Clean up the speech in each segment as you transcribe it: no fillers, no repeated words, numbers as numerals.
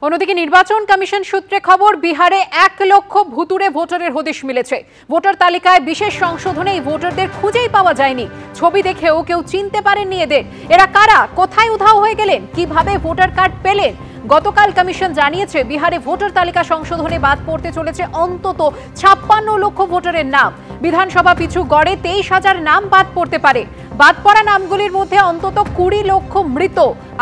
অন্যদিকে নির্বাচন কমিশন সূত্রে খবর, বিহারে 1 লক্ষ ভুতুড়ে ভোটারের হদিশ মিলেছে। ভোটার তালিকায় বিশেষ সংশোধনে এই ভোটারদের খুঁজেই পাওয়া যায়নি। ছবি দেখেও কেউ চিনতে পারেননি এদের। এরা কারা, কোথায় উধাও হয়ে গেলেন, কিভাবে ভোটার কার্ড পেলেন? গতকাল কমিশন জানিয়েছে, বিহারে ভোটার তালিকা সংশোধনে বাদ পড়তে চলেছে অন্তত 56 লক্ষ ভোটারের নাম। বিধানসভা পিছু গড়ে 23,000 নাম বাদ পড়তে পারে। বাদ পড়া নামগুলির মধ্যে অন্তত 20 লক্ষ মৃত,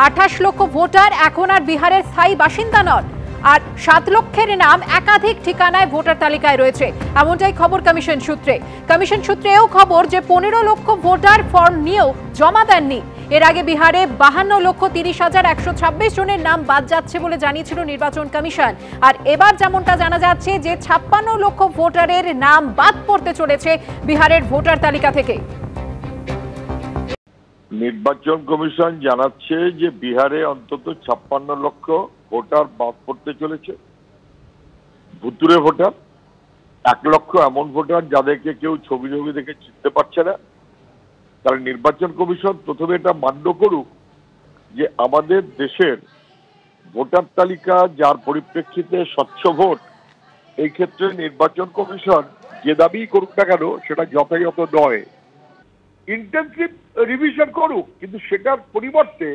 28 লক্ষ ভোটার এখন আর বিহারের স্থায়ী বাসিন্দা নন, আর 7 লক্ষের নাম একাধিক ঠিকানায় ভোটার তালিকায় রয়েছে, এমনটাই খবর কমিশন সূত্রে। কমিশন সূত্রেও খবর যে 15 লক্ষ ভোটার ফর্ম নিয়েও জমা দেননি। এর আগে বিহারে 52,30,126 জনের নাম বাদ যাচ্ছে বলে জানিয়েছিল নির্বাচন কমিশন। আর এবার যেমনটা জানা যাচ্ছে যে 56 লক্ষ ভোটারের নাম বাদ পড়তে চলেছে বিহারের ভোটার তালিকা থেকে। নির্বাচন কমিশন জানাচ্ছে যে বিহারে অন্তত 56 লক্ষ ভোটার বাদ পড়তে চলেছে। ভুতুড়ে ভোটার 1 লক্ষ এমন ভোটার যাদেরকে কেউ ছবি দেখে চিনতে পারছে না। তাহলে নির্বাচন কমিশন প্রথমে এটা মান্য করুক যে আমাদের দেশের ভোটার তালিকা যার পরিপ্রেক্ষিতে স্বচ্ছ ভোট, এই ক্ষেত্রে নির্বাচন কমিশন যে দাবি করুক না কেন সেটা যথাযথ নয়। ইন্টেনসিভ রিভিশন করুক, কিন্তু সেটার পরিবর্তে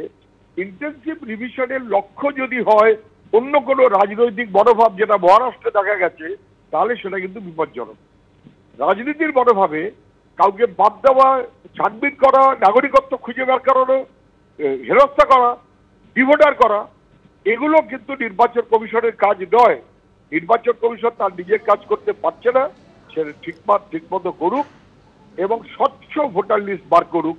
ইন্টেনসিভ রিভিশনের লক্ষ্য যদি হয় অন্য কোনো রাজনৈতিক মনোভাব, যেটা মহারাষ্ট্রে দেখা গেছে, তাহলে সেটা কিন্তু বিপজ্জনক। রাজনীতির মনোভাবে কাউকে বাদ দেওয়া, ছানবিন করা, নাগরিকত্ব খুঁজে বের করানো, হেনস্থা করা, ডিভোটার করা, এগুলো কিন্তু নির্বাচন কমিশনের কাজ নয়। নির্বাচন কমিশন তার নিজের কাজ করতে পারছে না, সেটা ঠিক মতো করুক এবং স্বচ্ছ ভোটার লিস্ট বার করুক,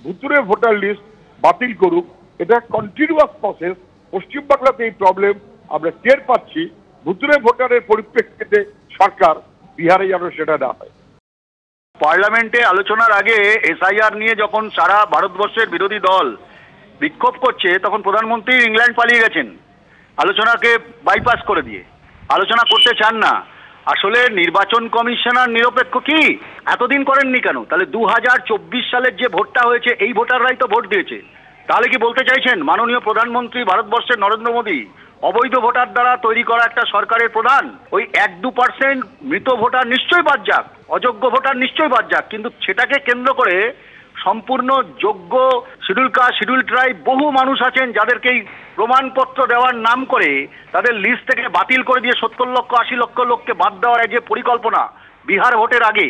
ভুতুড়ে ভোটার লিস্ট বাতিল করুক। এটা কন্টিনিউয়াস প্রসেস। পশ্চিমবাংলাতে এই প্রবলেম আমরা টের পাচ্ছি। ভুতুড়ে ভোটারের পরিপ্রেক্ষিতে সরকার বিহারে যেন সেটা না হয়। পার্লামেন্টে আলোচনার আগে এসআইআর নিয়ে যখন সারা ভারতবর্ষের বিরোধী দল বিক্ষোভ করছে, তখন প্রধানমন্ত্রী ইংল্যান্ড পালিয়ে গেছেন আলোচনাকে বাইপাস করে দিয়ে। আলোচনা করতে চান না। আসলে নির্বাচন কমিশনার নিরপেক্ষ কি এতদিন করেননি কেন? তাহলে 2024 সালের যে ভোটটা হয়েছে, এই ভোটাররাই তো ভোট দিয়েছে। তাহলে কি বলতে চাইছেন মাননীয় প্রধানমন্ত্রী ভারতবর্ষের নরেন্দ্র মোদী অবৈধ ভোটার দ্বারা তৈরি করা একটা সরকারের প্রধান? ওই 1-2% মৃত ভোটার নিশ্চয়ই বাদ যাক, অযোগ্য ভোটার নিশ্চয়ই বাদ যাক, কিন্তু সেটাকে কেন্দ্র করে সম্পূর্ণ যোগ্য শিডিউল কাস্ট, শিডিউল ট্রাইব বহু মানুষ আছেন যাদেরকে প্রমাণপত্র দেওয়ার নাম করে তাদের লিস্ট থেকে বাতিল করে দিয়ে 70 লক্ষ 80 লক্ষ লোককে বাদ দেওয়ার যে পরিকল্পনা বিহার ভোটের আগে,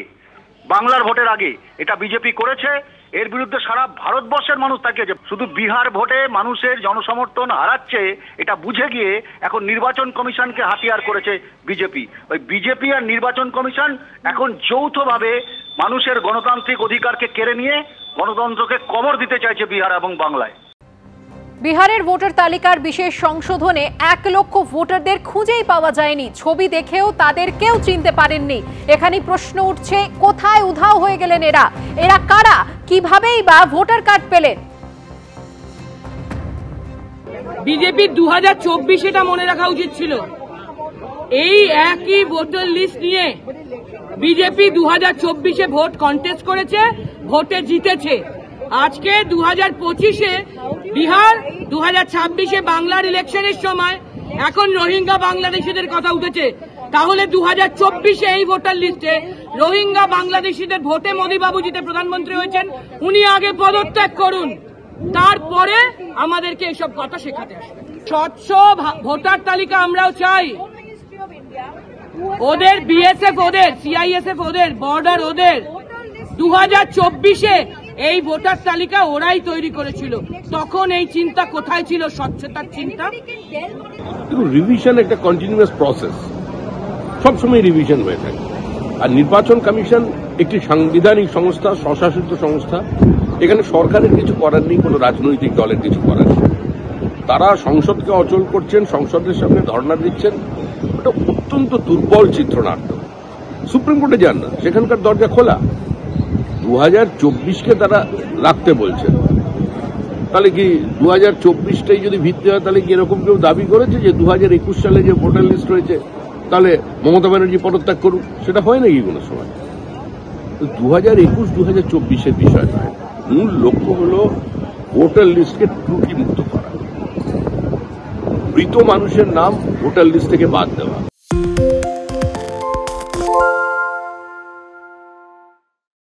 বাংলার ভোটের আগে, এটা বিজেপি করেছে। এর বিরুদ্ধে সারা ভারতবর্ষের মানুষ তাকিয়েছে। শুধু বিহার ভোটে মানুষের জনসমর্থন হারাচ্ছে এটা বুঝে গিয়ে এখন নির্বাচন কমিশনকে হাতিয়ার করেছে বিজেপি। ওই বিজেপি আর নির্বাচন কমিশন এখন যৌথভাবে মানুষের গণতান্ত্রিক অধিকারকে কেড়ে নিয়ে গণতন্ত্রকে কবর দিতে চাইছে বিহার এবং বাংলায়। বিহারের ভোটার তালিকার বিশেষ সংশোধনে 1 লক্ষ ভোটারদের খুঁজেই পাওয়া যায়নি। ছবি দেখেও তাদের কেউ চিনতে পারেননি। এখানে প্রশ্ন উঠছে, কোথায় উধাও হয়ে গেলেন এরা? এরা কারা, কিভাবেই বা ভোটার কার্ড পেলেন? বিজেপি 2024 এটা মনে রাখা উচিত ছিল। এই একই ভোটার লিস্ট নিয়ে বিজেপি 2024-এ ভোট কন্টেস্ট করেছে, ভোটে জিতেছে। আজকে 2025-এ বিহার, 2026-এ বাংলার ইলেকশনের সময় এখন রোহিঙ্গা বাংলাদেশিদের কথা উঠেছে। তাহলে 2024-এ এই ভোটার লিস্টে রোহিঙ্গা বাংলাদেশিদের ভোটে মোদীবাবু জিতে প্রধানমন্ত্রী হয়েছেন, উনি আগে পদত্যাগ করুন, তারপরে আমাদেরকে এসব কথা শেখাতে আসবে। স্বচ্ছ ভোটার তালিকা আমরাও চাই। ওদের বিএসএফ, ওদের সিআইএসএফ, ওদের বর্ডার, ওদের 2024-এ এই ভোটার তালিকা ওরাই তৈরি করেছিল। তখন এই চিন্তা কোথায় ছিল, স্বচ্ছতার চিন্তা? রিভিশন একটা কন্টিনিউয়াস প্রসেস, সবসময় রিভিশন হয়ে থাকে। আর নির্বাচন কমিশন একটি সাংবিধানিক সংস্থা, স্বশাসিত সংস্থা। এখানে সরকারের কিছু করার নেই, কোনো রাজনৈতিক দলের কিছু করার নেই। তারা সংসদকে অচল করছেন, সংসদের সামনে ধর্ণা দিচ্ছেন। এটা অত্যন্ত দুর্বল চিত্রনাট্য। সুপ্রিম কোর্টে যান না, সেখানকার দরজা খোলা। 2024-কে তারা রাখতে বলছেন। তাহলে কি 2024টাই যদি ভিত্তি হয়, তাহলে কি এরকম কেউ দাবি করেছে যে 2021 সালে যে ভোটার লিস্ট রয়েছে তাহলে মমতা ব্যানার্জি পদত্যাগ করুক? সেটা হয় নাকি কোনো সময়? 2021-2024-এর বিষয় নয়, মূল লক্ষ্য হল ভোটার লিস্টকে ত্রুটিমুক্ত করা। মৃত মানুষের নাম ভোটার লিস্ট থেকে বাদ দেওয়া।